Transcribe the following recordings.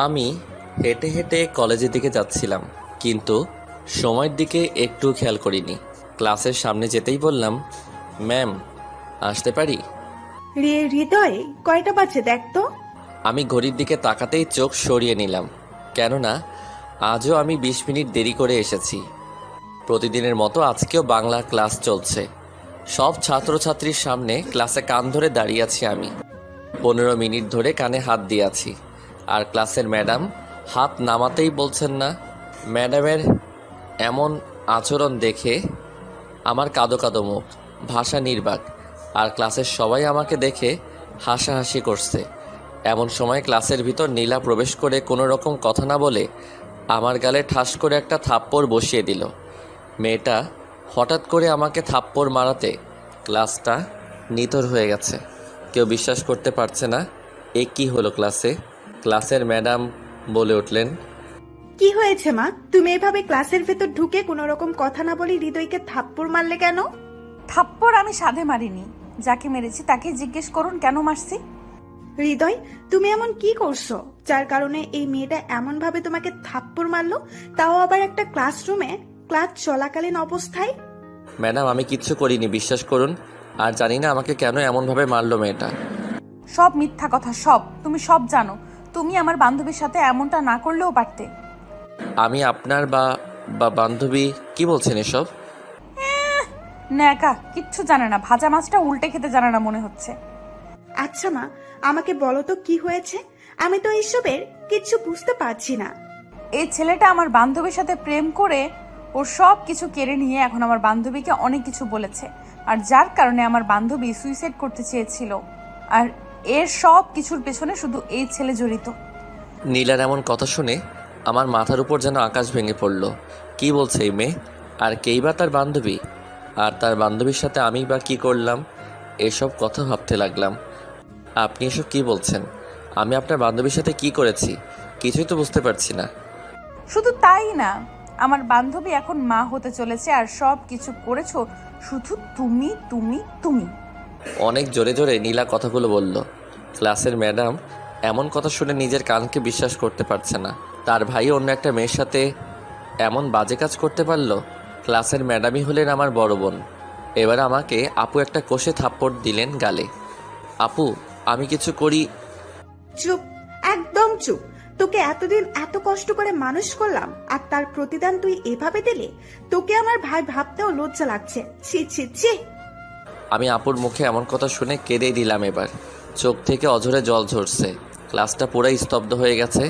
আমি হেঁটে হেঁটে কলেজের দিকে যাচ্ছিলাম, কিন্তু সময়ের দিকে একটু খেয়াল করিনি। ক্লাসের সামনে যেতেই বললাম, ম্যাম, আসতে পারি? হৃদয়, কয়টা বাজে দেখ তো। আমি ঘড়ির দিকে তাকাতেই চোখ সরিয়ে নিলাম, কেননা আজও আমি 20 মিনিট দেরি করে এসেছি। প্রতিদিনের মতো আজকেও বাংলা ক্লাস চলছে। সব ছাত্রছাত্রীর সামনে ক্লাসে কান ধরে দাঁড়িয়ে আছি আমি। 15 মিনিট ধরে কানে হাত দিয়ে আছি, আর ক্লাসের ম্যাডাম হাত নামাতেই বলছেন না। ম্যাডামের এমন আচরণ দেখে আমার কাঁদো কাঁদো মুখ, ভাষা নির্বাক, আর ক্লাসের সবাই আমাকে দেখে হাসাহাসি করছে। এমন সময় ক্লাসের ভিতর নীলা প্রবেশ করে কোনো রকম কথা না বলে আমার গালে ঠাস করে একটা থাপ্পড় বসিয়ে দিল। মেয়েটা হঠাৎ করে আমাকে থাপ্পড় মারাতে ক্লাসটা নিথর হয়ে গেছে। কেউ বিশ্বাস করতে পারছে না এ কী হলো ক্লাসে। ক্লাসের ম্যাডাম বলে উঠলেন, কি হয়েছে মা? তুমি এভাবে ক্লাসের ভেতর ঢুকে কোনো রকম কথা না বলে হৃদয়কে থাপ্পড় মারলে কেন? থাপ্পড় আমি সাধে মারিনি, যাকে মেরেছি তাকে জিজ্ঞেস করুন কেন মারছি। হৃদয়, তুমি এমন কি করছো যার কারণে এই মেয়েটা এমন ভাবে তোমাকে থাপ্পড় মারলো, তাও আবার একটা ক্লাসরুমে, ক্লাস চলাকালীন অবস্থায়? ম্যাডাম, আমি কিচ্ছু করিনি, বিশ্বাস করুন। আর জানি না আমাকে কেন এমনভাবে মারলো মেয়েটা। সব মিথ্যা কথা, সব তুমি সব জানো। তুমি আমার বান্ধবীর সাথে এমনটা না করলেও পারতে। আমি আপনার বা বান্ধবী? কি বলছেন এসব? ন্যাকা, কিচ্ছু জানে না, ভাজা মাছটা উল্টে খেতে জানে না মনে হচ্ছে। আচ্ছা মা, আমাকে বলো তো কি হয়েছে? আমি তো এইসবের কিচ্ছু বুঝতে পারছি না। এই ছেলেটা আমার বান্ধবীর সাথে প্রেম করে ওর সব কিছু কেড়ে নিয়ে এখন আমার বান্ধবীকে অনেক কিছু বলেছে, আর যার কারণে আমার বান্ধবী সুইসাইড করতে চেয়েছিল। আর এর সব কিছুর পেছনে শুধু এই ছেলে জড়িত। নীলার এমন কথা শুনে আমার মাথার উপর যেন আকাশ ভেঙে পড়ল। কি বলছে এই মেয়ে? আর কেই বা তার বান্ধবী? আর তার বান্ধবীর সাথে আমি বা কী করলাম? এসব কথা ভাবতে লাগলাম। আপনি এসব কি বলছেন? আমি আপনার বান্ধবীর সাথে কি করেছি কিছুই তো বুঝতে পারছি না। শুধু তাই না, আমার বান্ধবী এখন মা হতে চলেছে, আর সব কিছু করেছো শুধু তুমি তুমি তুমি। অনেক জোরে জোরে নীলা কথাগুলো বলল। ক্লাসের ম্যাডাম এমন কথা শুনে নিজের কানকে বিশ্বাস করতে পারছে না। তার ভাই অন্য একটা মেয়ের সাথে এমন বাজে কাজ করতে পারল। ক্লাসের ম্যাডামই হলেন আমার বড় বোন। এবার আমাকে আপু একটা কষে থাপ্পড় দিলেন গালে। আপু, আমি কিছু করি? চুপ, একদম চুপ। তোকে এতদিন এত কষ্ট করে মানুষ করলাম, আর তার প্রতিদান তুই এভাবে দিলে? তোকে আমার ভাই ভাবতেও লজ্জা লাগছে। ছি ছি ছি। আমি আপুর মুখে এমন কথা শুনে কেঁদেই দিলাম। এবার চোখ থেকে অঝরে জল ঝরছে। ক্লাসটা পুরাই স্তব্ধ হয়ে গেছে।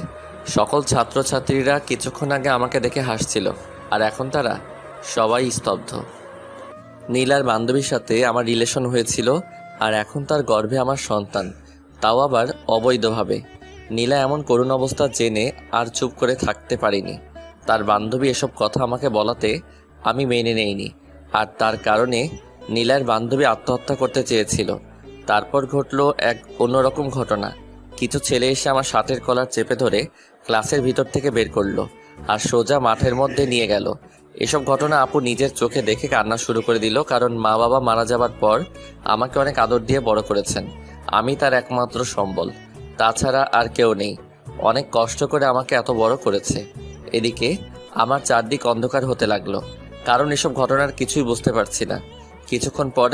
সকল ছাত্রছাত্রীরা কিছুক্ষণ আগে আমাকে দেখে হাসছিল, আর এখন তারা সবাই স্তব্ধ। নীলার বান্ধবীর সাথে আমার রিলেশন হয়েছিল, আর এখন তার গর্ভে আমার সন্তান, তাও আবার অবৈধভাবে। নীলা এমন করুণ অবস্থা জেনে আর চুপ করে থাকতে পারিনি। তার বান্ধবী এসব কথা আমাকে বলাতে আমি মেনে নেইনি, আর তার কারণে নীলার বান্ধবী আত্মহত্যা করতে চেয়েছিল। তারপর ঘটল এক অন্যরকম ঘটনা। কিছু ছেলে এসে আমার শার্টের কলার চেপে ধরে ক্লাসের ভিতর থেকে বের করলো আর সোজা মাঠের মধ্যে নিয়ে গেল। এসব ঘটনা আপু নিজের চোখে দেখে কান্না শুরু করে দিল, কারণ মা বাবা মারা যাবার পর আমাকে অনেক আদর দিয়ে বড় করেছেন। আমি তার একমাত্র সম্বল, তাছাড়া আর কেউ নেই। অনেক কষ্ট করে আমাকে এত বড় করেছে। এদিকে আমার চারদিক অন্ধকার হতে লাগলো, কারণ এসব ঘটনার কিছুই বুঝতে পারছি না। কিছুক্ষণ পর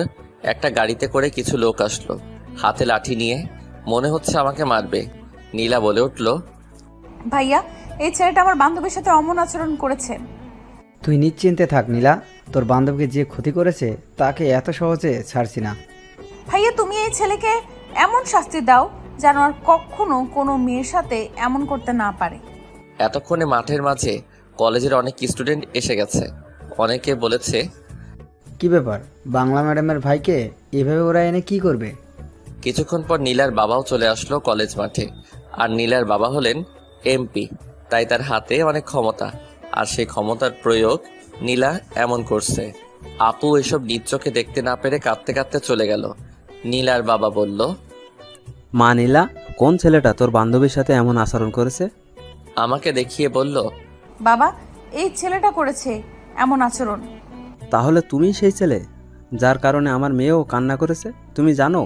একটা গাড়িতে করে কিছু লোক আসলো, হাতে লাঠি নিয়ে। মনে হচ্ছে আমাকে মারবে। নীলা বলে উঠল, ভাইয়া, এই ছেলেটা আমার বান্ধবীর সাথে অমন আচরণ করেছে। তুই নিশ্চিন্তে থাক নীলা, তোর বান্ধবীকে যে ক্ষতি করেছে তাকে এত সহজে ছাড়ছি না। ভাইয়া, তুমি এই ছেলেকে এমন শাস্তি দাও যেন আর কখনো কোনো মেয়ের সাথে এমন করতে না পারে। এতক্ষণে মাঠের মাঝে কলেজের অনেক স্টুডেন্ট এসে গেছে। অনেকে বলেছে, কি ব্যাপার, বাংলা ম্যাডামের ভাইকে এভাবে ওরা এনে কি করবে? কিছুক্ষণ পর নীলার বাবাও চলে আসলো কলেজ মাঠে। আর নীলার বাবা হলেন এমপি, তাই তার হাতে অনেক ক্ষমতা, আর সেই ক্ষমতার প্রয়োগ নীলা এমন করছে। আপু এসব নিজ চোখে দেখতে না পেরে কাঁদতে কাঁদতে চলে গেল। নীলার বাবা বলল, মা নীলা, কোন ছেলেটা তোর বান্ধবীর সাথে এমন আচরণ করেছে? আমাকে দেখিয়ে বলল, বাবা, এই ছেলেটা করেছে এমন আচরণ। তাহলে তুমি সেই ছেলে যার কারণে আমার মেয়েও কান্না করেছে? তুমি জানো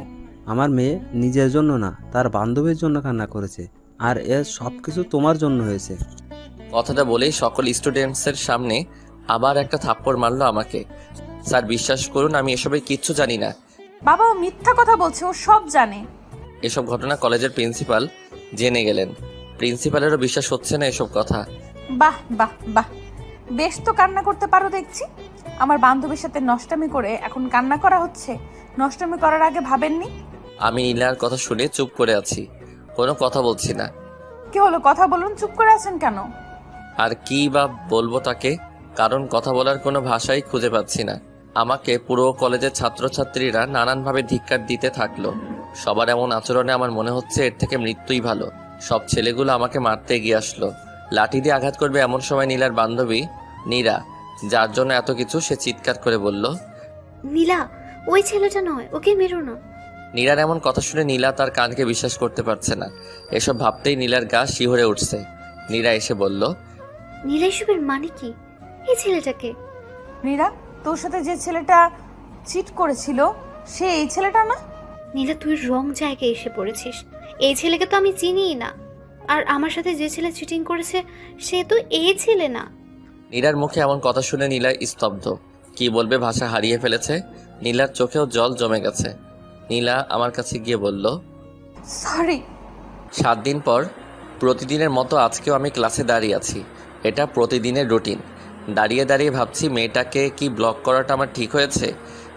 আমার মেয়ে নিজের জন্য না, তার বান্ধবীর জন্য কান্না করেছে, আর এর সব কিছু তোমার জন্য হয়েছে। কথাটা বলেই সকল স্টুডেন্টসের সামনে আবার একটা থাপ্পড় মারলো আমাকে। স্যার বিশ্বাস করুন, আমি এসবের কিচ্ছু জানি না। বাবা ও মিথ্যা কথা বলছে, ও সব জানে। এসব ঘটনা কলেজের প্রিন্সিপাল জেনে গেলেন। প্রিন্সিপালেরও বিশ্বাস হচ্ছে না এসব কথা। বাহ বাহ বাহ, বেশ তো কান্না করতে পারো দেখছি। আমার বান্ধবীর সাথে নষ্টামি করে এখন কান্না করা হচ্ছে। নষ্টামি করার আগে ভাবেননি? আমি নীলার কথা শুনে চুপ করে আছি, কোনো কথা বলছি না। কি হলো, কথা বলুন, চুপ করে আছেন কেন? আর কি বা বলবো তাকে, কারণ কথা বলার কোনো ভাষাই খুঁজে পাচ্ছি না। আমাকে পুরো কলেজের ছাত্রছাত্রীরা নানানভাবে ধিক্কার দিতে থাকলো। সবার এমন আচরণে আমার মনে হচ্ছে এর থেকে মৃত্যুই ভালো। সব ছেলেগুলো আমাকে মারতে এগিয়ে আসলো। লাঠি দিয়ে আঘাত করবে এমন সময় নীলার বান্ধবী নীরা, যার জন্য এত কিছু, সে চিৎকার করে বলল, নীলা, ওই ছেলেটা নয়, ওকে মেরো না। নীলার এমন কথা শুনে নীলা তার কানকে বিশ্বাস করতে পারছে না। এসব ভাবতেই নীলার গা শিহরে উঠছে। নীরা এসে বলল, নীলা, এসবের মানে কি? এই ছেলেটাকে? নীরা, তোর সাথে যে ছেলেটা চিট করেছিল সে এই ছেলেটা না? নীলা, তুই রং জায়গায় এসে পড়েছিস। এই ছেলেকে তো আমি চিনিই না। আর আমার সাথে যে ছেলে চিটিং করেছে সে তো এই ছেলে না। নীলার মুখে এমন কথা শুনে নীলা স্তব্ধ। কি বলবে ভাষা হারিয়ে ফেলেছে। নীলার চোখেও জল জমে গেছে। নীলা আমার কাছে গিয়ে বলল, সরি। 7 দিন পর প্রতিদিনের মতো আজকেও আমি ক্লাসে দাঁড়িয়ে আছি। এটা প্রতিদিনের রুটিন। দাঁড়িয়ে দাঁড়িয়ে ভাবছি মেয়েটাকে কি ব্লক করাটা আমার ঠিক হয়েছে।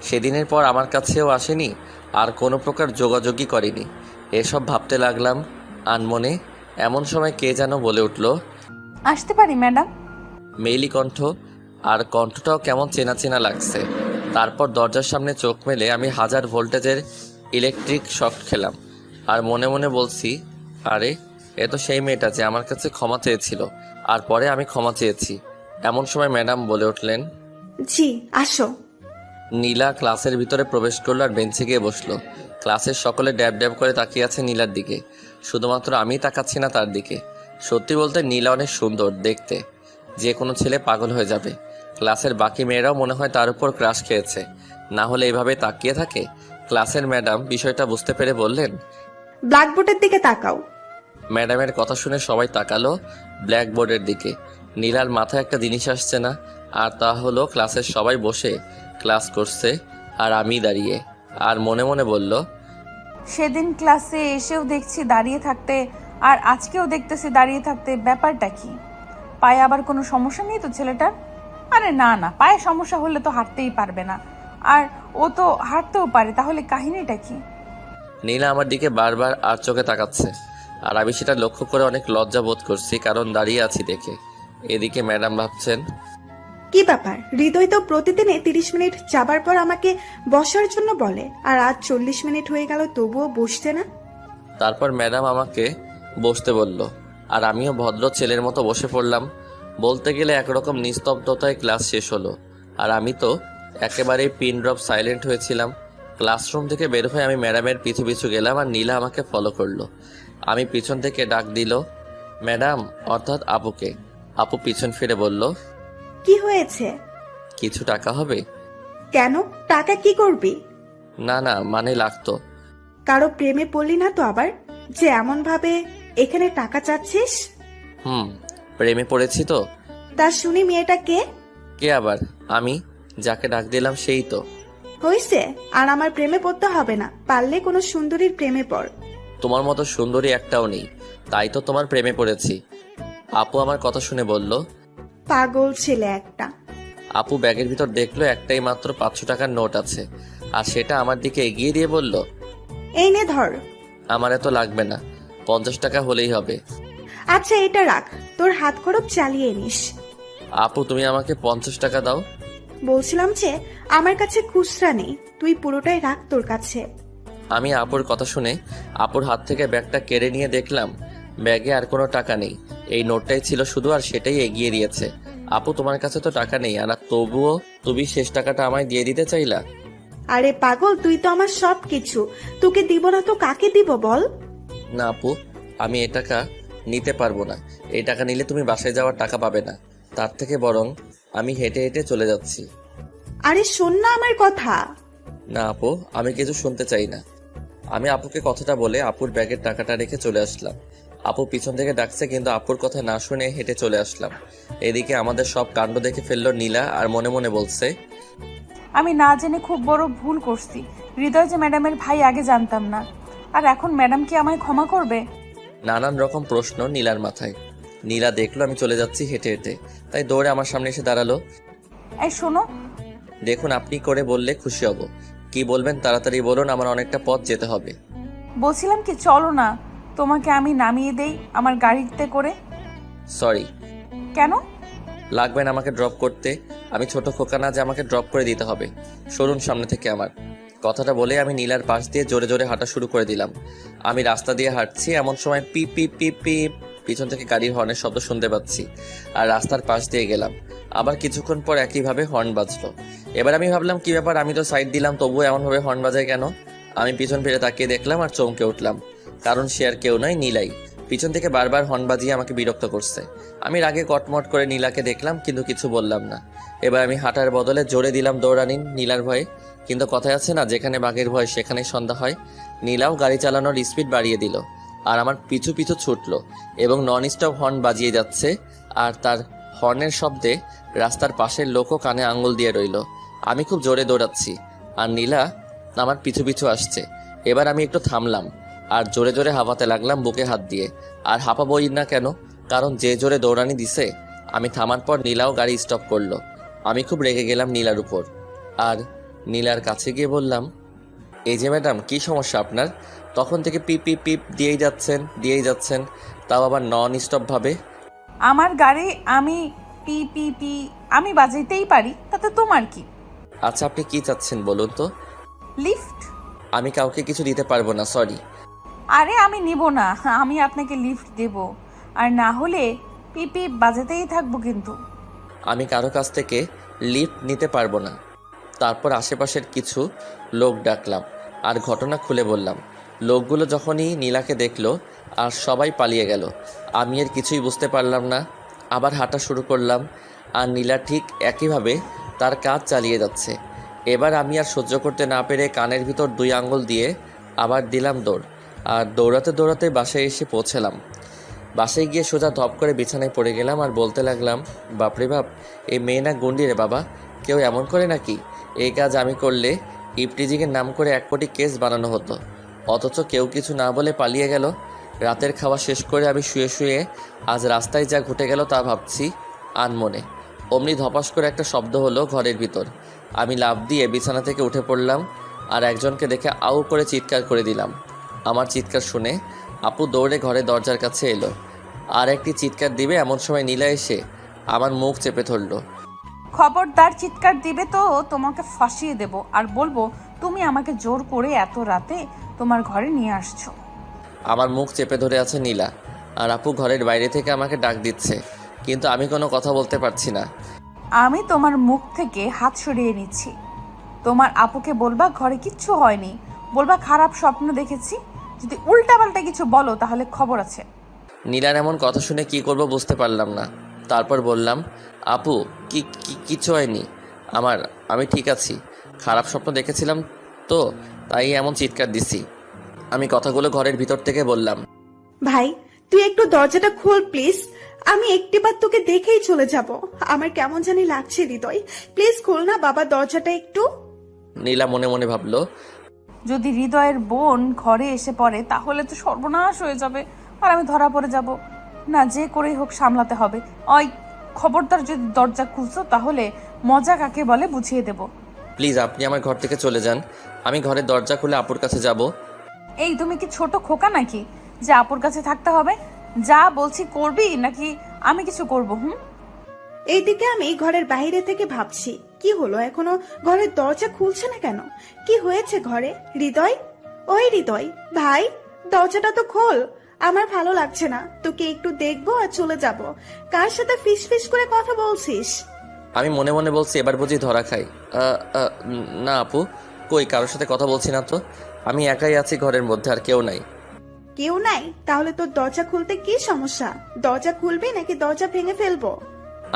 সেদিনের পর আমার কাছেও আসেনি, আর কোনো প্রকার যোগাযোগই করেনি। এসব ভাবতে লাগলাম আনমনে। এমন সময় কে যেন বলে উঠল, আসতে পারি ম্যাডাম? মেইলি কণ্ঠ, আর কণ্ঠটাও কেমন চেনা চেনা লাগছে। তারপর দরজার সামনে চোখ মেলে আমি 1000 ভোল্টেজের ইলেকট্রিক শক খেলাম, আর মনে মনে বলছি, আরে এ তো সেই মেয়েটা যে আমার কাছে ক্ষমা চেয়েছিল, আর পরে আমি ক্ষমা চেয়েছি। এমন সময় ম্যাডাম বলে উঠলেন, জি আসো। নীলা ক্লাসের ভিতরে প্রবেশ করলো আর বেঞ্চে গিয়ে বসলো। ক্লাসের সকলে ড্যাব ড্যাব করে তাকিয়ে আছে নীলার দিকে, শুধুমাত্র আমি তাকাচ্ছি না তার দিকে। সত্যি বলতে নীলা অনেক সুন্দর দেখতে, যে কোনো ছেলে পাগল হয়ে যাবে। ক্লাসের বাকি মেয়েরাও মনে হয় তার উপর ক্রাশ খেয়েছে, না হলে এভাবে তাকিয়ে থাকে। ক্লাসের ম্যাডাম বিষয়টা বুঝতে পেরে বললেন, ব্ল্যাকবোর্ডের দিকে তাকাও। ম্যাডামের কথা শুনে সবাই তাকালো ব্ল্যাকবোর্ডের দিকে। নীলার মাথায় একটা জিনিস আসছে না, আর তা হলো ক্লাসের সবাই বসে ক্লাস করছে আর আমি দাঁড়িয়ে। আর মনে মনে বলল, সেদিন ক্লাসে এসেও দেখছি দাঁড়িয়ে থাকতে, আর আজকেও দেখতেছি দাঁড়িয়ে থাকতে, ব্যাপারটা কি? পায়ে আবার কোনো সমস্যা নেই তো ছেলেটার? আরে না না, পায়ে সমস্যা হলে তো হাঁটতেই পারবে না, আর ও তো হাঁটতেও পারে, তাহলে কাহিনীটা কি? নীলা আমার দিকে বারবার আর চোখে তাকাচ্ছে, আর আমি সেটা লক্ষ্য করে অনেক লজ্জা বোধ করছি, কারণ দাঁড়িয়ে আছি দেখে। এদিকে ম্যাডাম ভাবছেন, কি ব্যাপার, হৃদয় তো প্রতিদিনে 30 মিনিট যাবার পর আমাকে বসার জন্য বলে, আর আজ 40 মিনিট হয়ে গেল তবুও বসছে না। তারপর ম্যাডাম আমাকে বসতে বলল, আর আমিও ভদ্র ছেলের মতো বসে পড়লাম। বলতে গেলে একরকম নিস্তব্ধতায় ক্লাস শেষ হলো, আর আমি তো একেবারেই পিন ড্রপ সাইলেন্ট হয়েছিলাম। ক্লাসরুম থেকে বের হয়ে আমি ম্যাডামের পিছু পিছু গেলাম, আর নীলা আমাকে ফলো করলো। আমি পিছন থেকে ডাক দিল, ম্যাডাম, অর্থাৎ আপুকে। আপু পিছন ফিরে বলল, কি হয়েছে? কিছু টাকা হবে? কেন, টাকা কি করবি? না না, মানে লাগতো। কারো প্রেমে পড়লি না তো আবার, যে এমন ভাবে এখানে টাকা চাচ্ছিস? প্রেমে পড়েছি তো। তা শুনি মেয়েটা কে? কে আবার? আমি যাকে ডাক দিলাম সেই তো। হইছে, আর আমার প্রেমে পড়তে হবে না, পারলে কোনো সুন্দরীর প্রেমে পড়। তোমার মতো সুন্দরী একটাও নেই, তাই তো তোমার প্রেমে পড়েছি। আপু আমার কথা শুনে বলল, পাগল ছেলে একটা। আপু ব্যাগের ভিতর দেখলো একটাই মাত্র 500 টাকার নোট আছে, আর সেটা আমার দিকে এগিয়ে দিয়ে বলল, এই নে ধর। আমার এত লাগবে না, 50 টাকা হলেই হবে। আচ্ছা এটা রাখ, তোর হাত খরচ চালিয়ে নিস। আপু তুমি আমাকে 50 টাকা দাও। বলছিলাম যে আমার কাছে খুচরা নেই, তুই পুরোটাই রাখ তোর কাছে। আমি আপুর কথা শুনে আপুর হাত থেকে ব্যাগটা কেড়ে নিয়ে দেখলাম ব্যাগে আর কোনো টাকা নেই, এই নোটটাই ছিল শুধু, আর সেটাই এগিয়ে দিয়েছে। আপু তোমার কাছে তো টাকা নেই, আর তবুও তুমি শেষ টাকাটা আমায় দিয়ে দিতে চাইলা। আরে পাগল, তুই তো আমার সব কিছু, তোকে দিব না তো কাকে দিব বল? না আপু, আমি এ টাকা নিতে পারবো না। এই টাকা নিলে তুমি বাসায় যাওয়ার টাকা পাবে না, তার থেকে বরং আমি হেঁটে হেঁটে চলে যাচ্ছি। আরে শোন না আমার কথা। না আপু, আমি কিছু শুনতে চাই না। আমি আপুকে কথাটা বলে আপুর ব্যাগের টাকাটা রেখে চলে আসলাম। আপু পিছন থেকে ডাকছে কিন্তু আপুর কথা না শুনে হেঁটে চলে আসলাম। এদিকে আমাদের সব কাণ্ড দেখে ফেললো নীলা আর মনে মনে বলছে, আমি না জেনে খুব বড় ভুল করছি। হৃদয় যে ম্যাডামের ভাই আগে জানতাম না, আর এখন ম্যাডাম কি আমায় ক্ষমা করবে? নানান রকম প্রশ্ন নীলার মাথায়। নীলা দেখলো আমি চলে যাচ্ছি হেঁটে হেঁটে, তাই দৌড়ে আমার সামনে এসে দাঁড়ালো। এই শোনো, দেখুন, আপনি করে বললে খুশি হব। কি বলবেন তাড়াতাড়ি বলুন, আমার অনেকটা পথ যেতে হবে। বলছিলাম কি চলো না, তোমাকে আমি নামিয়ে দেই আমার গাড়িতে করে। সরি। কেন? লাগবে না আমাকে ড্রপ করতে। আমি ছোট খোকা না যে আমাকে ড্রপ করে দিতে হবে। সরুন সামনে থেকে আমার। কথাটা বলে আমি নীলার পাশ দিয়ে জোরে জোরে হাঁটা শুরু করে দিলাম। আমি রাস্তা দিয়ে হাঁটছি, এমন সময় পিপ পিপ পিপ পিপ পিছন থেকে গাড়ির হর্নের শব্দ শুনতে পাচ্ছি, আর রাস্তার পাশ দিয়ে গেলাম। আবার কিছুক্ষণ পর একইভাবে হর্ন বাজলো। এবার আমি ভাবলাম কি ব্যাপার, আমি তো সাইড দিলাম তবুও এমনভাবে হর্ন বাজায় কেন? আমি পিছন ফিরে তাকিয়ে দেখলাম আর চমকে উঠলাম, কারণ সে আর কেউ নয়, নীলাই। পিছন থেকে বারবার হর্ন বাজিয়ে আমাকে বিরক্ত করছে। আমি রাগে কটমট করে নীলাকে দেখলাম কিন্তু কিছু বললাম না। এবার আমি হাঁটার বদলে জোরে দিলাম দৌড়ানি নীলার ভয়ে। কিন্তু কথায় আছে না, যেখানে বাঘের ভয় সেখানেই সন্ধ্যা হয়। নীলাও গাড়ি চালানোর স্পিড বাড়িয়ে দিল আর আমার পিছু পিছু ছুটলো এবং নন স্টপ হর্ন বাজিয়ে যাচ্ছে। আর তার হর্নের শব্দে রাস্তার পাশের লোকও কানে আঙুল দিয়ে রইল। আমি খুব জোরে দৌড়াচ্ছি আর নীলা আমার পিছু পিছু আসছে। এবার আমি একটু থামলাম আর জোরে জোরে হাঁপাতে লাগলাম বুকে হাত দিয়ে। আর হাঁপাবই না কেন, কারণ যে জোরে দৌড়ানি দিছে। আমি থামার পর নীলাও গাড়ি স্টপ করলো। আমি খুব রেগে গেলাম নীলার উপর আর নীলার কাছে গিয়ে বললাম, এই যে ম্যাডাম, কি সমস্যা আপনার? তখন থেকে পিপ পিপ পিপ দিয়েই যাচ্ছেন, তাও আবার নন স্টপ ভাবে। আমার গাড়ি আমি পি পি পি আমি বাজাইতেই পারি, তাতে তোমার কি? আচ্ছা, আপনি কি চাচ্ছেন বলুন তো? লিফট? আমি কাউকে কিছু দিতে পারবো না, সরি। আরে আমি নিব না, আমি আপনাকে লিফট দেব, আর না হলে পিপি বাজাতেই থাকবো কিন্তু। আমি কারো কাছ থেকে লিফট নিতে পারবো না। তারপর আশেপাশের কিছু লোক ডাকলাম আর ঘটনা খুলে বললাম। লোকগুলো যখনই নীলাকে দেখলো আর সবাই পালিয়ে গেল, আমি আর কিছুই বুঝতে পারলাম না। আবার হাঁটা শুরু করলাম আর নীলা ঠিক একইভাবে তার কাজ চালিয়ে যাচ্ছে। এবার আমি আর সহ্য করতে না পেরে কানের ভিতর 2 আঙ্গুল দিয়ে আবার দিলাম দৌড়। আর দৌড়াতে দৌড়াতে বাসায় এসে পৌঁছালাম। বাসায় গিয়ে সোজা ধপ করে বিছানায় পড়ে গেলাম আর বলতে লাগলাম, বাপরে বাপ, এই মেয়ে না গন্ডি রে বাবা, কেউ এমন করে নাকি? এই কাজ আমি করলে ইপটিজিংয়ের নাম করে 1 কোটি কেস বানানো হতো, অথচ কেউ কিছু না বলে পালিয়ে গেল। রাতের খাওয়া শেষ করে আমি শুয়ে শুয়ে আজ রাস্তায় যা ঘটে গেল তা ভাবছি আনমনে। অমনি ধপাস করে একটা শব্দ হলো ঘরের ভিতর। আমি লাফ দিয়ে বিছানা থেকে উঠে পড়লাম আর একজনকে দেখে আউ করে চিৎকার করে দিলাম। আমার চিৎকার শুনে আপু দৌড়ে ঘরে দরজার কাছে এলো। আর একটি চিৎকার দিবে এমন সময় নীলা এসে আমার মুখ চেপে ধরলো। খবরদার চিৎকার দিবে তো তোমাকে ফাঁসিয়ে দেব আর বলবো তুমি আমাকে জোর করে এত রাতে তোমার ঘরে নিয়ে আসছো। আমার মুখ চেপে ধরে আছে নীলা আর আপু ঘরের বাইরে থেকে আমাকে ডাক দিচ্ছে, কিন্তু আমি কোনো কথা বলতে পারছি না। আমি তোমার মুখ থেকে হাত সরিয়ে নিচ্ছি। তোমার আপুকে বলবা ঘরে কিচ্ছু হয়নি, বলবা খারাপ স্বপ্ন দেখেছি। যদি উল্টাপাল্টা কিছু বলো তাহলে খবর আছে। নীলার এমন কথা শুনে কি করব বুঝতে পারলাম না। তারপর বললাম, আপু কিচ্ছু হয়নি আমি ঠিক আছি। খারাপ স্বপ্ন দেখেছিলাম তো, তাই এমন চিৎকার দিছি। আমি কথাগুলো ঘরের ভিতর থেকে বললাম। ভাই, তুই একটু দরজাটা খোল প্লিজ। আমি একটিবার তোকে দেখেই চলে যাব। আমার কেমন জানি লাগছে হৃদয়, প্লিজ খোল না বাবা দরজাটা একটু। নীলা মনে মনে ভাবলো, যদি হৃদয়ের বোন ঘরে এসে পড়ে তাহলে তো সর্বনাশ হয়ে যাবে আর আমি ধরা পড়ে যাব। না, যে করেই হোক সামলাতে হবে। ওই খবরদার যদি দরজা খুলছো তাহলে মজা কাকে বলে বুঝিয়ে দেব। প্লিজ আপনি আমার ঘর থেকে চলে যান, আমি ঘরের দরজা খুলে আপুর কাছে যাব। এই তুমি কি ছোট খোকা নাকি যে আপুর কাছে থাকতে হবে? যা বলছি করবি নাকি আমি কিছু করব? এইদিকে আমি ঘরের বাইরে থেকে ভাবছি, কি হলো এখনো ঘরের দরজা খুলছে না কেন? কি হয়েছে ঘরে? হৃদয়, ওই হৃদয় ভাই, দরজাটা তো খোল। আমার ভালো লাগছে না, তোকে একটু দেখবো আর চলে যাব। কার সাথে ফিস ফিস করে কথা বলছিস? আমি মনে মনে বলছি এবার বুঝি ধরা খাই। না আপু, কই কারোর সাথে কথা বলছি না তো। আমি একাই আছি ঘরের মধ্যে, আর কেউ নাই। কেউ নাই? তাহলে তোর দরজা খুলতে কি সমস্যা? দরজা খুলবি নাকি দরজা ভেঙে ফেলবো?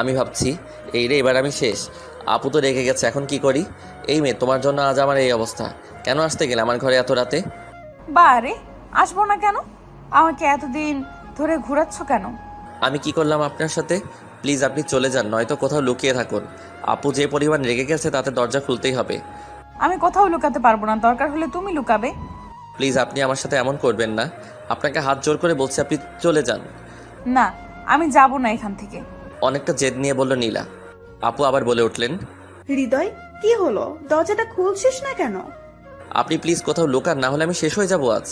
আমি ভাবছি, এই রে এবার আমি শেষ। আপু তো রেগে গেছে, এখন কি করি? এই মেয়ে, তোমার জন্য আজ আমার এই অবস্থা। কেন আসতে গেলে আমার ঘরে এত রাতে? বারে, আসবো না কেন? আমাকে এতদিন ধরে ঘোরাচ্ছ কেন? আমি কি করলাম আপনার সাথে? প্লিজ আপনি চলে যান, নয়তো কোথাও লুকিয়ে থাকুন। আপু যে পরিমাণ রেগে গেছে তাতে দরজা খুলতেই হবে। আমি কোথাও লুকাতে পারবো না, দরকার হলে তুমি লুকাবে। প্লিজ আপনি আমার সাথে এমন করবেন না। আপনাকে হাত জোর করে বলছি আপনি চলে যান। না, আমি যাব না এখান থেকে। অনেকটা জেদ নিয়ে বলল নীলা। আপু আবার বলে উঠলেন, হৃদয়, কি হলো? দরজাটা খুলছিস না কেন? আপনি প্লিজ কোথাও লুকান, না হলে আমি শেষ হয়ে যাব আজ।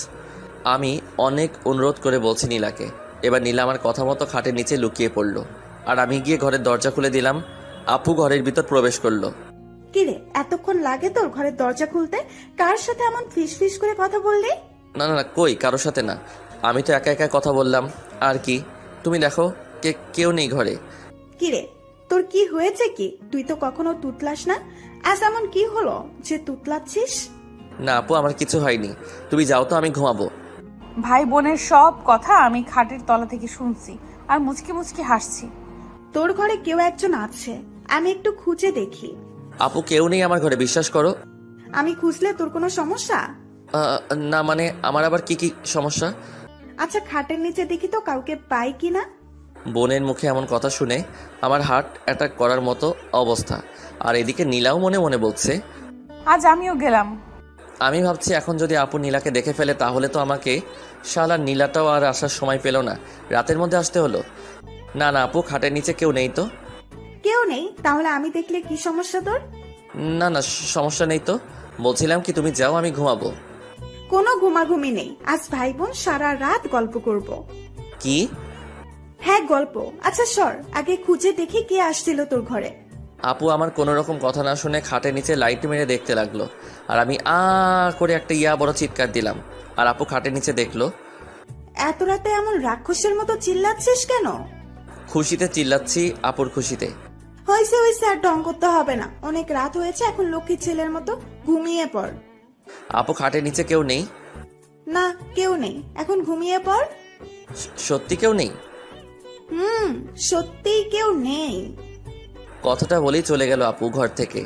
আমি অনেক অনুরোধ করে বলছি নীলাকে। এবার নীলা আমার কথা মতো খাটের নিচে লুকিয়ে পড়ল, আর আমি গিয়ে ঘরের দরজা খুলে দিলাম। আপু ঘরের ভিতর প্রবেশ করলো। কিরে, এতক্ষণ লাগে তোর ঘরের দরজা খুলতে? কার সাথে এমন ফিস ফিস করে কথা বললি? না না না, কই কারোর সাথে না, আমি তো একা একা কথা বললাম। আর কি, তুমি দেখো কেউ নেই ঘরে। কিরে, তোর কি হয়েছে? কি তুই তো কখনো তুতলাস না, আজ এমন কি হলো যে তুতলাচ্ছিস? না আপু, আমার কিছু হয়নি, তুমি যাও তো, আমি ঘুমাবো। ভাই বোনের সব কথা আমি খাটের তলা থেকে শুনছি আর মুচকি মুচকি হাসছি। তোর ঘরে কেউ একজন আছে, আমি একটু খুঁজে দেখি। আপু কেউ নেই আমার ঘরে, বিশ্বাস করো। আমি খুঁজলে তোর কোনো সমস্যা? না মানে আমার আবার কি সমস্যা? আচ্ছা, খাটের নিচে দেখি তো কাউকে পাই কিনা। বোনের মুখে এমন কথা শুনে আমার হার্ট অ্যাটাক করার মতো অবস্থা। আর এদিকে নীলাও মনে মনে বলছে, আজ আমিও গেলাম। আমি ভাবছি এখন যদি আপু নীলাকে দেখে ফেলে তাহলে তো আমাকে, শালা নীলাটাও আর আসার সময় পেল না, রাতের মধ্যে আসতে হলো। না না আপু, খাটের নিচে কেউ নেই তো। কেউ নেই? তাহলে আমি দেখলে কি সমস্যা তোর? না না, সমস্যা নেই তো, বলছিলাম কি তুমি যাও, আমি ঘুমাবো। কোনো ঘুমাঘুমি নেই, আজ ভাই বোন সারা রাত গল্প করব। কি? হ্যাঁ গল্প। আচ্ছা সর, আগে খুঁজে দেখি কে আসছিল তোর ঘরে। আপু আমার কোনো রকম কথা না শুনে খাটের নিচে লাইট মেরে দেখতে লাগলো, আর আমি করে একটা বড় চিৎকার দিলাম। আর আপু খাটের নিচে দেখলো। এত রাতে এমন রাক্ষসের মতো চিল্লাচ্ছিস কেন? খুশিতে চিল্লাচ্ছি, আপুর খুশিতে। হয়েছে হয়েছে, আর ঢং করতে হবে না, অনেক রাত হয়েছে, এখন লক্ষ্মী ছেলের মতো ঘুমিয়ে পড়। আপু খাটের নিচে কেউ নেই? না, কেউ নেই, এখন ঘুমিয়ে পড়। সত্যি কেউ নেই? সত্যিই কেউ নেই। কথাটা বলেই চলে গেল আপু ঘর থেকে,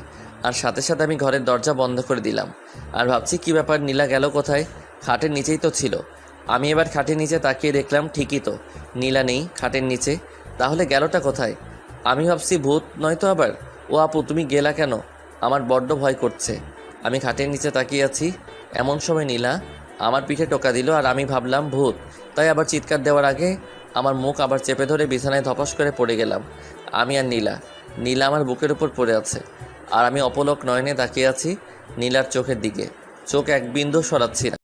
আর সাথে সাথে আমি ঘরের দরজা বন্ধ করে দিলাম। আর ভাবছি কি ব্যাপার, নীলা গেল কোথায়? খাটের নিচেই তো ছিল। আমি এবার খাটের নিচে তাকিয়ে দেখলাম ঠিকই তো, নীলা নেই খাটের নিচে। তাহলে গেলটা কোথায়? আমি ভাবছি ভূত নয়তো আবার। ও আপু তুমি গেলা কেন? আমার বড্ড ভয় করছে। আমি খাটের নিচে তাকিয়ে আছি, এমন সময় নীলা আমার পিঠে টোকা দিল, আর আমি ভাবলাম ভূত, তাই আবার চিৎকার দেওয়ার আগে আমার মুখ আবার চেপে ধরে বিছানায় ধপাস করে পড়ে গেলাম। আমি আর নীলা আমার বুকের উপর পড়ে আছে, আর আমি অপলক নয়নে তাকিয়ে আছি নীলার চোখের দিকে, চোখ এক বিন্দু সরাচ্ছি না।